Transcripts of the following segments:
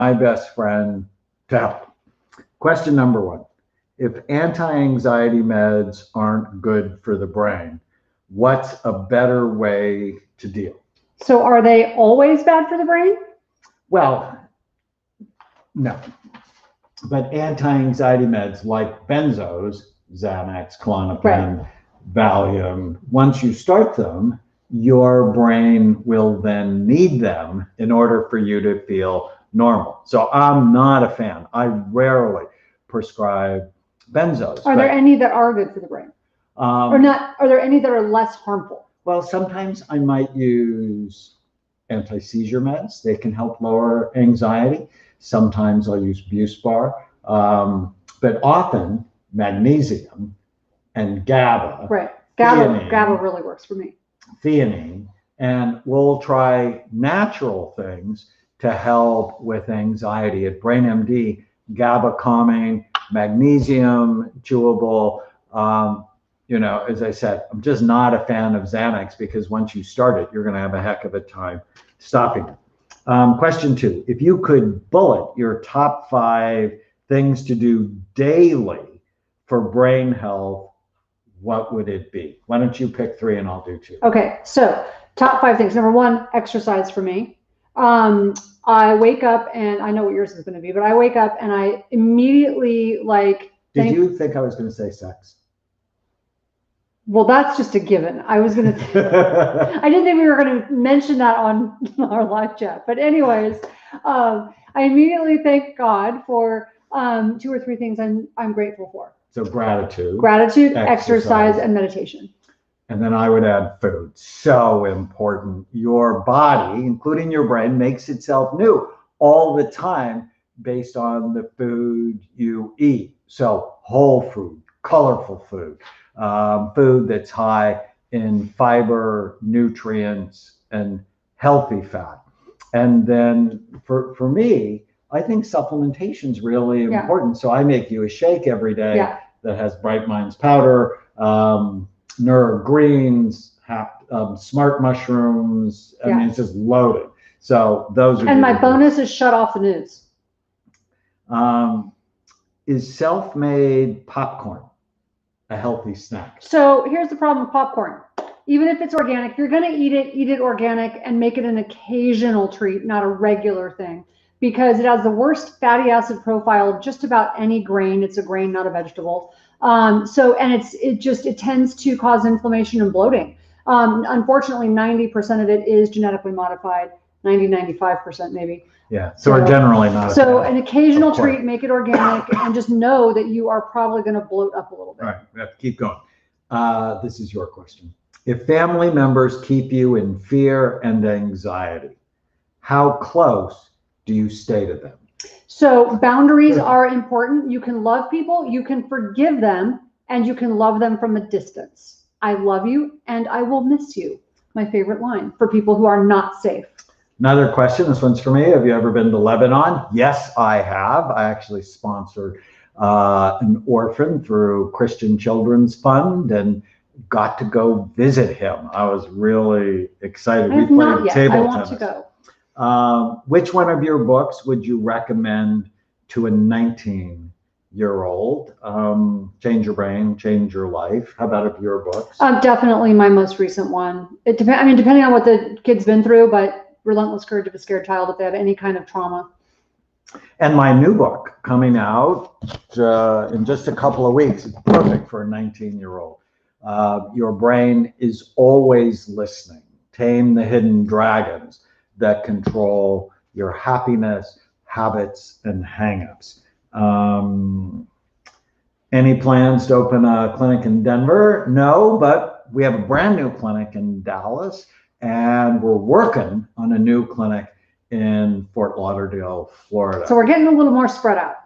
my best friend to help. Question number 1. If anti-anxiety meds aren't good for the brain, what's a better way to deal? So are they always bad for the brain? Well, no. But anti-anxiety meds like benzos, Xanax, Klonopin, Valium, once you start them, your brain will then need them in order for you to feel normal. So I'm not a fan. I rarely prescribe benzos. Are there any that are good for the brain? Or not? Are there any that are less harmful? Well, sometimes I might use anti-seizure meds. They can help lower anxiety. Sometimes I'll use Buspar. But often magnesium and GABA. Right. GABA really works for me. Theanine. And we'll try natural things to help with anxiety. At BrainMD, GABA calming, magnesium chewable. As I said, I'm just not a fan of Xanax because once you start it, you're going to have a heck of a time stopping it. Question 2, if you could bullet your top 5 things to do daily for brain health, what would it be? Why don't you pick 3 and I'll do 2. Okay, so top 5 things. Number 1, exercise for me. I wake up and I know what yours is going to be, but I wake up and I immediately Did you think I was going to say sex? Well, that's just a given. I was going to, I didn't think we were going to mention that on our live chat. But anyways, I immediately thank God for 2 or 3 things I'm grateful for. So gratitude. Gratitude, exercise, and meditation. And then I would add food. So important. Your body, including your brain, makes itself new all the time based on the food you eat. So whole food, colorful food. Food that's high in fiber, nutrients, and healthy fat. And then for me, I think supplementation is really important. So I make you a shake every day that has Bright Minds powder, Neuro Greens, smart mushrooms. I mean, it's just loaded. So those are. And my bonus is shut off the news. Is self-made popcorn a healthy snack? So here's the problem with popcorn. Even if it's organic, you're going to eat it organic and make it an occasional treat, not a regular thing, because it has the worst fatty acid profile of just about any grain. It's a grain, not a vegetable. It tends to cause inflammation and bloating. Unfortunately, 90% of it is genetically modified, 95% maybe. Yeah, so we're generally not. So an occasional treat, make it organic, and just know that you are probably going to bloat up a little bit. All right, we have to keep going. This is your question. If family members keep you in fear and anxiety, how close do you stay to them? So boundaries are important. You can love people, you can forgive them, and you can love them from a distance. I love you and I will miss you. My favorite line for people who are not safe. Another question, this one's for me. Have you ever been to Lebanon? Yes, I have. I actually sponsored an orphan through Christian Children's Fund and got to go visit him. I was really excited. We played table tennis. I want to go. Which one of your books would you recommend to a 19-year-old? Change Your Brain, Change Your Life. How about of your books? Definitely my most recent one. Depending on what the kid's been through, but Relentless Courage of a Scared Child, if they have any kind of trauma. And my new book coming out in just a couple of weeks. It's perfect for a 19-year-old. Your brain is always listening. Tame the hidden dragons that control your happiness, habits, and hangups. Any plans to open a clinic in Denver? No, but we have a brand new clinic in Dallas, and we're working on a new clinic in Fort Lauderdale, Florida. So we're getting a little more spread out.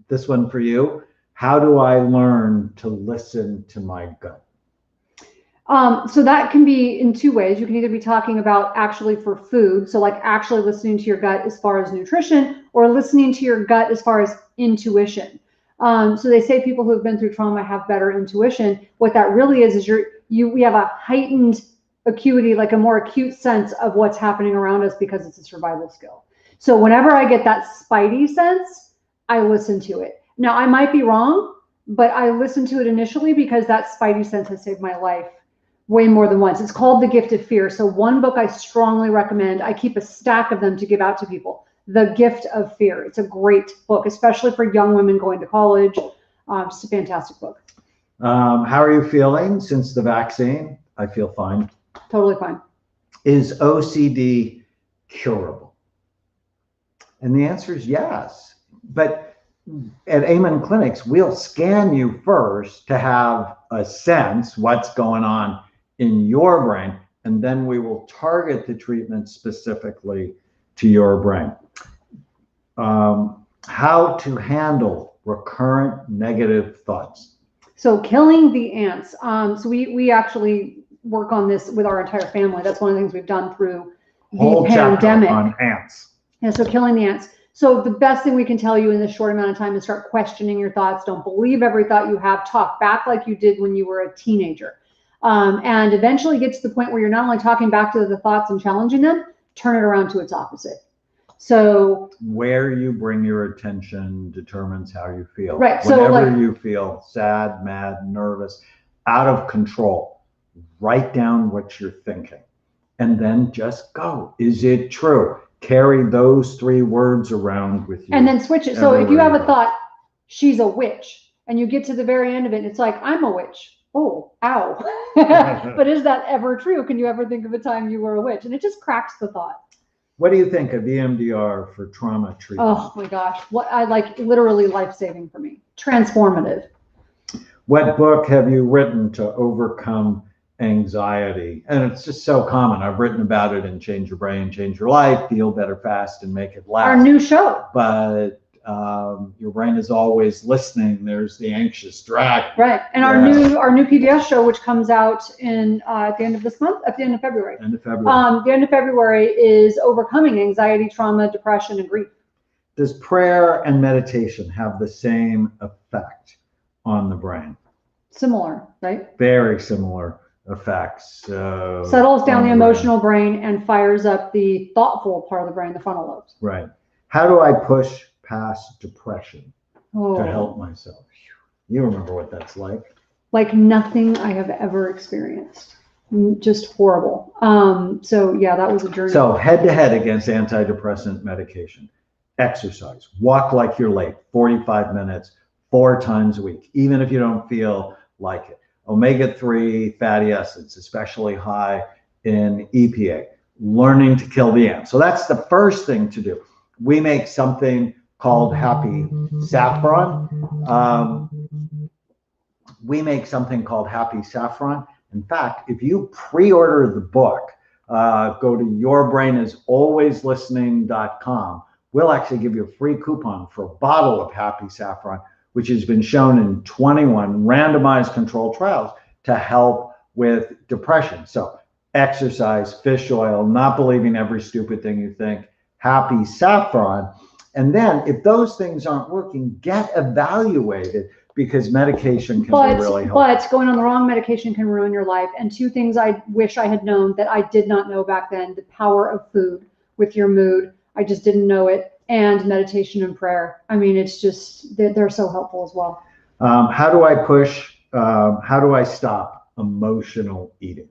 This one for you. How do I learn to listen to my gut? So that can be in 2 ways. You can either be talking about actually for food, so like actually listening to your gut as far as nutrition, or listening to your gut as far as intuition. So they say people who have been through trauma have better intuition. What that really is we have a heightened acuity, like a more acute sense of what's happening around us because it's a survival skill. So whenever I get that spidey sense, I listen to it. Now, I might be wrong, but I listen to it initially because that spidey sense has saved my life way more than once. It's called The Gift of Fear. So one book I strongly recommend, I keep a stack of them to give out to people. The Gift of Fear. It's a great book, especially for young women going to college. It's a fantastic book. How are you feeling since the vaccine? I feel fine. Totally fine. Is OCD curable? And the answer is yes. But at Amen Clinics, we'll scan you first to have a sense what's going on in your brain, and then we will target the treatment specifically to your brain. How to handle recurrent negative thoughts. So killing the ants. So we actually work on this with our entire family. That's one of the things we've done through the pandemic. On ants. Yeah, so killing the ants. So the best thing we can tell you in this short amount of time is start questioning your thoughts. Don't believe every thought you have. Talk back like you did when you were a teenager. And eventually get to the point where you're not only talking back to the thoughts and challenging them, turn it around to its opposite. So where you bring your attention determines how you feel. Right. Whenever you feel sad, mad, nervous, out of control, write down what you're thinking and then just go. Is it true? Carry those 3 words around with you. And then switch it. So if you have a thought, she's a witch, and you get to the very end of it, and it's like, I'm a witch. Oh, ow. But is that ever true? Can you ever think of a time you were a witch? And it just cracks the thought. What do you think of EMDR for trauma treatment? Oh my gosh. What I like, literally life-saving for me. Transformative. What book have you written to overcome anxiety? And it's just so common. I've written about it in Change Your Brain, Change Your Life, Feel Better Fast, and Make It Last. Our new show. But your brain is always listening. There's the anxious drag. Right. And our new PBS show, which comes out in at the end of this month, at the end of February. End of February. The end of February is overcoming anxiety, trauma, depression, and grief. Does prayer and meditation have the same effect on the brain? Similar, right? Very similar effects. Settles down the emotional brain and fires up the thoughtful part of the brain, the frontal lobes. Right. How do I push past depression to help myself? You remember what that's like. Like nothing I have ever experienced. Just horrible. So yeah, that was a journey. So head to head against antidepressant medication. Exercise. Walk like you're late. 45 minutes, 4 times a week, even if you don't feel like it. Omega-3 fatty acids, especially high in EPA. Learning to kill the ants. So that's the first thing to do. We make something called Happy Saffron. In fact, if you pre-order the book, go to yourbrainisAlwaysListening.com. We'll actually give you a free coupon for a bottle of Happy Saffron, which has been shown in 21 randomized controlled trials to help with depression. So exercise, fish oil, not believing every stupid thing you think, Happy Saffron. And then if those things aren't working, get evaluated, because medication can be really helpful. But going on the wrong medication can ruin your life. And 2 things I wish I had known that I did not know back then: the power of food with your mood. I just didn't know it. And meditation and prayer. I mean, it's just, they're so helpful as well. How do I stop emotional eating?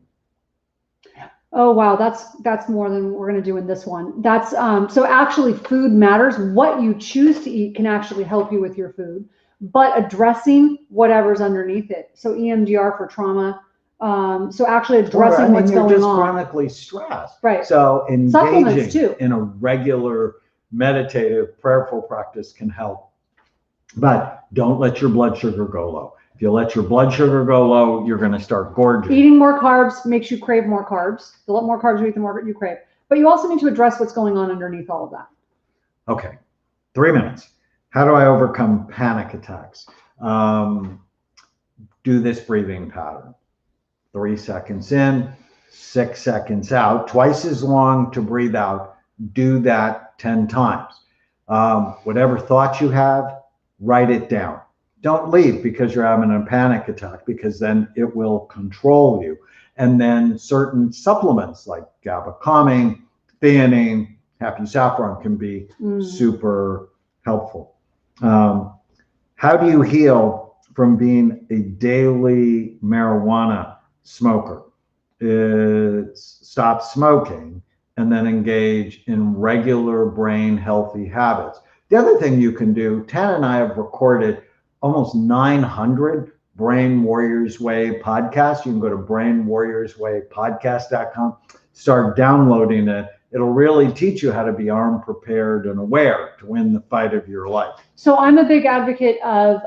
Oh, wow. That's more than we're going to do in this one. That's so actually food matters. What you choose to eat can actually help you with your food, but addressing whatever's underneath it. So EMDR for trauma. So actually addressing what's going on. You're just chronically stressed. Right. So Supplements too. engaging in a regular meditative, prayerful practice can help. But don't let your blood sugar go low. If you let your blood sugar go low, you're going to start gorging. Eating more carbs makes you crave more carbs. The more carbs you eat, the more you crave. But you also need to address what's going on underneath all of that. Okay, 3 minutes. How do I overcome panic attacks? Do this breathing pattern. 3 seconds in, 6 seconds out, twice as long to breathe out. Do that 10 times. Whatever thoughts you have, write it down. Don't leave because you're having a panic attack, because then it will control you. And then certain supplements like GABA calming, theanine, happy saffron can be super helpful. How do you heal from being a daily marijuana smoker? It's stop smoking and then engage in regular brain healthy habits. The other thing you can do, Tana and I have recorded almost 900 Brain Warriors Way podcasts. You can go to brainwarriorswaypodcast.com, start downloading it. It'll really teach you how to be armed, prepared, and aware to win the fight of your life. So I'm a big advocate of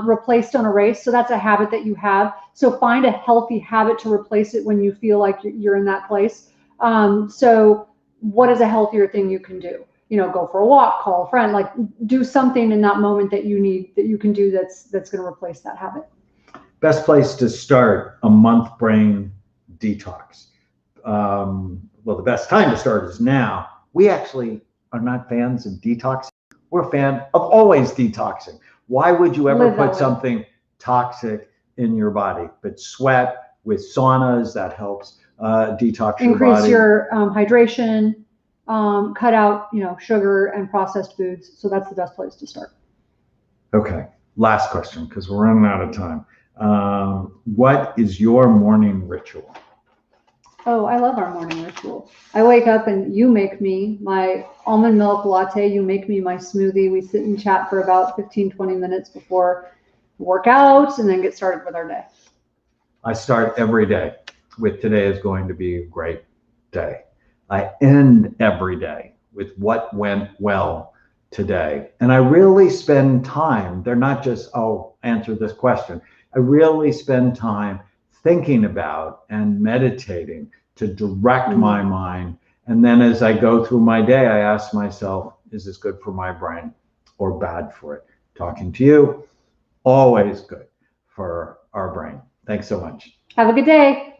replace, don't erase. So that's a habit that you have. So find a healthy habit to replace it when you feel like you're in that place. So what is a healthier thing you can do? You know, go for a walk, call a friend, like do something in that moment that you need, that you can do that's going to replace that habit. Best place to start a month brain detox. Well, the best time to start is now. We actually are not fans of detoxing. We're a fan of always detoxing. Why would you ever put something toxic in your body? But sweat with saunas, that helps detox your body. Increase your hydration, cut out, sugar and processed foods. So that's the best place to start. Okay, last question, because we're running out of time. What is your morning ritual? Oh, I love our morning ritual. I wake up and you make me my almond milk latte. You make me my smoothie. We sit and chat for about 15, 20 minutes before work out and then get started with our day. I start every day with today is going to be a great day. I end every day with what went well today. And I really spend time. They're not just, answer this question. I really spend time thinking about and meditating to direct my mind. And then as I go through my day, I ask myself, is this good for my brain or bad for it? Talking to you, always good for our brain. Thanks so much. Have a good day.